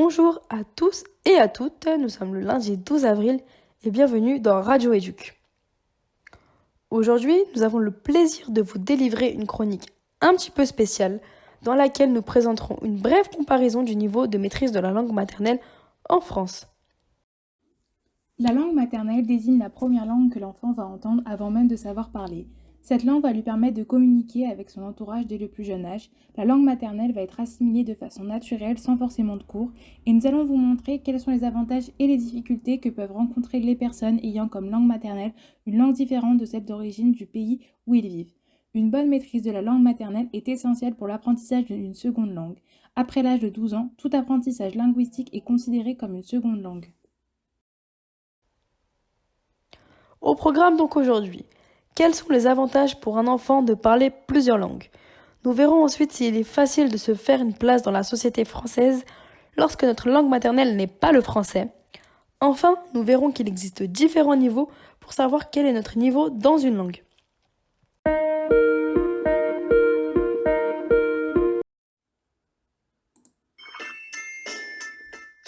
Bonjour à tous et à toutes, nous sommes le lundi 12 avril et bienvenue dans Radio Éduc. Aujourd'hui, nous avons le plaisir de vous délivrer une chronique un petit peu spéciale dans laquelle nous présenterons une brève comparaison du niveau de maîtrise de la langue maternelle en France. La langue maternelle désigne la première langue que l'enfant va entendre avant même de savoir parler. Cette langue va lui permettre de communiquer avec son entourage dès le plus jeune âge. La langue maternelle va être assimilée de façon naturelle, sans forcément de cours, et nous allons vous montrer quels sont les avantages et les difficultés que peuvent rencontrer les personnes ayant comme langue maternelle une langue différente de celle d'origine du pays où ils vivent. Une bonne maîtrise de la langue maternelle est essentielle pour l'apprentissage d'une seconde langue. Après l'âge de 12 ans, tout apprentissage linguistique est considéré comme une seconde langue. Au programme donc aujourd'hui, quels sont les avantages pour un enfant de parler plusieurs langues? Nous verrons ensuite s'il est facile de se faire une place dans la société française lorsque notre langue maternelle n'est pas le français. Enfin, nous verrons qu'il existe différents niveaux pour savoir quel est notre niveau dans une langue.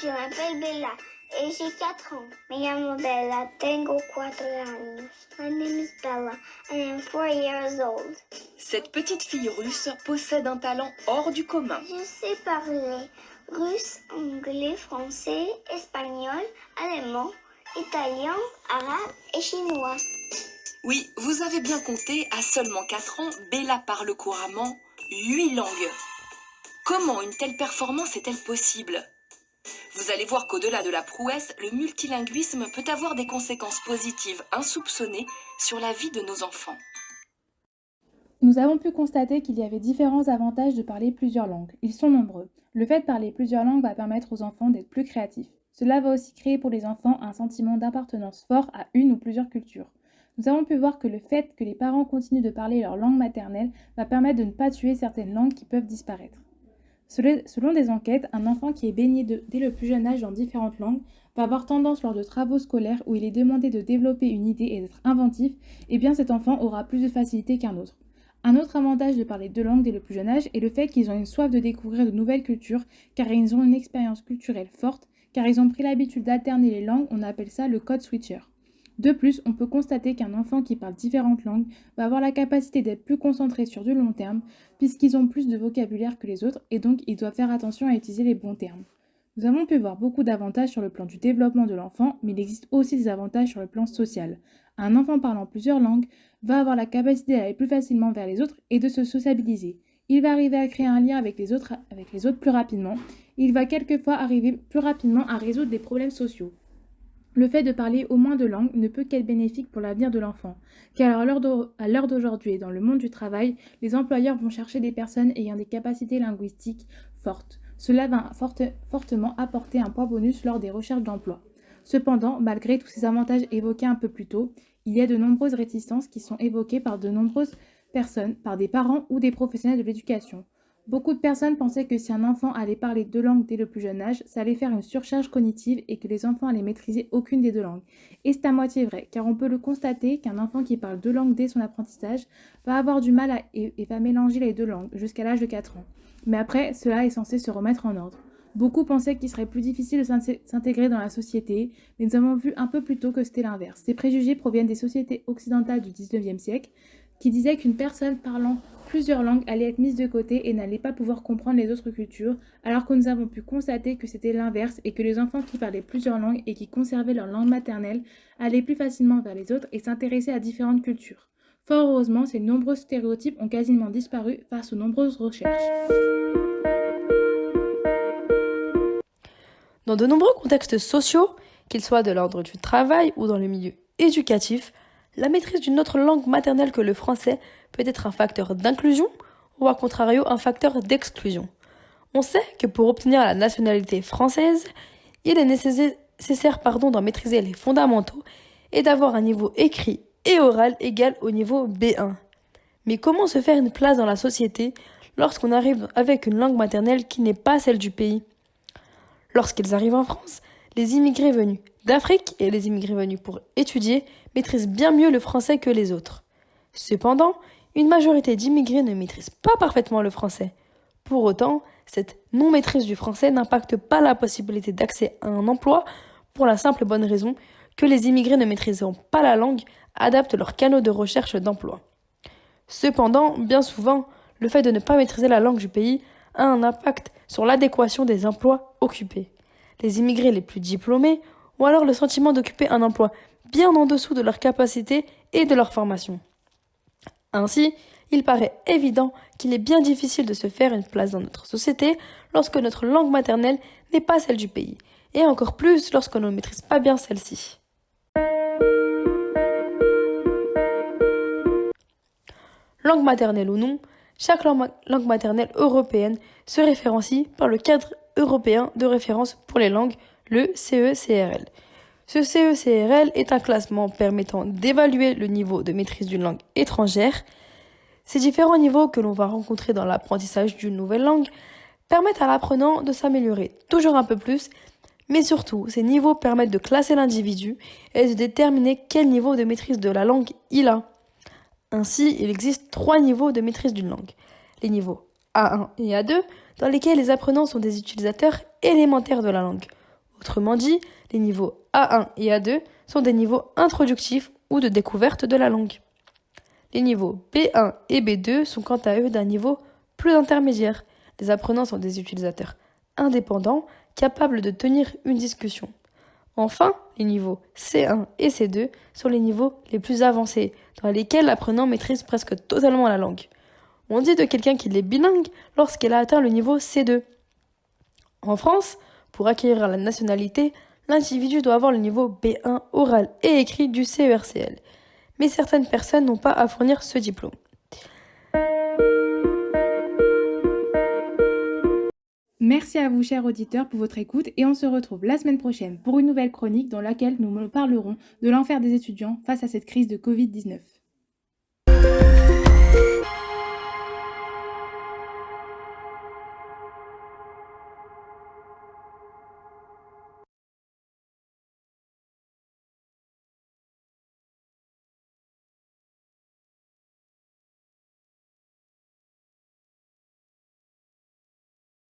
Je m'appelle Bella et j'ai 4 ans. Me llamo Bella, tengo 4 años. My name is Bella and I'm 4 years old. Cette petite fille russe possède un talent hors du commun. Je sais parler russe, anglais, français, espagnol, allemand, italien, arabe et chinois. Oui, vous avez bien compté, à seulement 4 ans, Bella parle couramment 8 langues. Comment une telle performance est-elle possible ? Vous allez voir qu'au-delà de la prouesse, le multilinguisme peut avoir des conséquences positives insoupçonnées sur la vie de nos enfants. Nous avons pu constater qu'il y avait différents avantages de parler plusieurs langues. Ils sont nombreux. Le fait de parler plusieurs langues va permettre aux enfants d'être plus créatifs. Cela va aussi créer pour les enfants un sentiment d'appartenance fort à une ou plusieurs cultures. Nous avons pu voir que le fait que les parents continuent de parler leur langue maternelle va permettre de ne pas tuer certaines langues qui peuvent disparaître. Selon des enquêtes, un enfant qui est baigné dès le plus jeune âge dans différentes langues va avoir tendance lors de travaux scolaires où il est demandé de développer une idée et d'être inventif, et bien cet enfant aura plus de facilité qu'un autre. Un autre avantage de parler deux langues dès le plus jeune âge est le fait qu'ils ont une soif de découvrir de nouvelles cultures, car ils ont une expérience culturelle forte, car ils ont pris l'habitude d'alterner les langues, on appelle ça le code switcher. De plus, on peut constater qu'un enfant qui parle différentes langues va avoir la capacité d'être plus concentré sur du long terme, puisqu'ils ont plus de vocabulaire que les autres, et donc ils doivent faire attention à utiliser les bons termes. Nous avons pu voir beaucoup d'avantages sur le plan du développement de l'enfant, mais il existe aussi des avantages sur le plan social. Un enfant parlant plusieurs langues va avoir la capacité d'aller plus facilement vers les autres et de se sociabiliser. Il va arriver à créer un lien avec les autres plus rapidement. Il va quelquefois arriver plus rapidement à résoudre des problèmes sociaux. Le fait de parler au moins deux langues ne peut qu'être bénéfique pour l'avenir de l'enfant, car à l'heure d'aujourd'hui et dans le monde du travail, les employeurs vont chercher des personnes ayant des capacités linguistiques fortes. Cela va fortement apporter un poids bonus lors des recherches d'emploi. Cependant, malgré tous ces avantages évoqués un peu plus tôt, il y a de nombreuses réticences qui sont évoquées par de nombreuses personnes, par des parents ou des professionnels de l'éducation. Beaucoup de personnes pensaient que si un enfant allait parler deux langues dès le plus jeune âge, ça allait faire une surcharge cognitive et que les enfants allaient maîtriser aucune des deux langues. Et c'est à moitié vrai, car on peut le constater qu'un enfant qui parle deux langues dès son apprentissage va avoir du mal et va mélanger les deux langues jusqu'à l'âge de 4 ans. Mais après, cela est censé se remettre en ordre. Beaucoup pensaient qu'il serait plus difficile de s'intégrer dans la société, mais nous avons vu un peu plus tôt que c'était l'inverse. Ces préjugés proviennent des sociétés occidentales du 19e siècle, qui disaient qu'une personne parlant plusieurs langues allait être mise de côté et n'allait pas pouvoir comprendre les autres cultures, alors que nous avons pu constater que c'était l'inverse et que les enfants qui parlaient plusieurs langues et qui conservaient leur langue maternelle allaient plus facilement vers les autres et s'intéressaient à différentes cultures. Fort heureusement, ces nombreux stéréotypes ont quasiment disparu face aux nombreuses recherches. Dans de nombreux contextes sociaux, qu'ils soient de l'ordre du travail ou dans le milieu éducatif, la maîtrise d'une autre langue maternelle que le français peut être un facteur d'inclusion ou à contrario un facteur d'exclusion. On sait que pour obtenir la nationalité française, il est nécessaire d'en maîtriser les fondamentaux et d'avoir un niveau écrit et oral égal au niveau B1. Mais comment se faire une place dans la société lorsqu'on arrive avec une langue maternelle qui n'est pas celle du pays ? Lorsqu'ils arrivent en France, les immigrés venus d'Afrique et les immigrés venus pour étudier maîtrisent bien mieux le français que les autres. Cependant, une majorité d'immigrés ne maîtrisent pas parfaitement le français. Pour autant, cette non-maîtrise du français n'impacte pas la possibilité d'accès à un emploi pour la simple et bonne raison que les immigrés ne maîtrisant pas la langue adaptent leurs canaux de recherche d'emploi. Cependant, bien souvent, le fait de ne pas maîtriser la langue du pays a un impact sur l'adéquation des emplois occupés. Les immigrés les plus diplômés ont alors le sentiment d'occuper un emploi bien en dessous de leurs capacités et de leur formation. Ainsi, il paraît évident qu'il est bien difficile de se faire une place dans notre société lorsque notre langue maternelle n'est pas celle du pays, et encore plus lorsqu'on ne maîtrise pas bien celle-ci. Langue maternelle ou non, chaque langue maternelle européenne se référencie par le cadre européen de référence pour les langues, le CECRL. Ce CECRL est un classement permettant d'évaluer le niveau de maîtrise d'une langue étrangère. Ces différents niveaux que l'on va rencontrer dans l'apprentissage d'une nouvelle langue permettent à l'apprenant de s'améliorer toujours un peu plus, mais surtout, ces niveaux permettent de classer l'individu et de déterminer quel niveau de maîtrise de la langue il a. Ainsi, il existe 3 niveaux de maîtrise d'une langue. Les niveaux A1 et A2, dans lesquels les apprenants sont des utilisateurs élémentaires de la langue. Autrement dit, les niveaux A1 et A2 sont des niveaux introductifs ou de découverte de la langue. Les niveaux B1 et B2 sont quant à eux d'un niveau plus intermédiaire. Les apprenants sont des utilisateurs indépendants, capables de tenir une discussion. Enfin, les niveaux C1 et C2 sont les niveaux les plus avancés, dans lesquels l'apprenant maîtrise presque totalement la langue. On dit de quelqu'un qu'il est bilingue lorsqu'il a atteint le niveau C2. En France, pour acquérir la nationalité, l'individu doit avoir le niveau B1 oral et écrit du CERCL. Mais certaines personnes n'ont pas à fournir ce diplôme. Merci à vous, chers auditeurs, pour votre écoute et on se retrouve la semaine prochaine pour une nouvelle chronique dans laquelle nous parlerons de l'enfer des étudiants face à cette crise de Covid-19.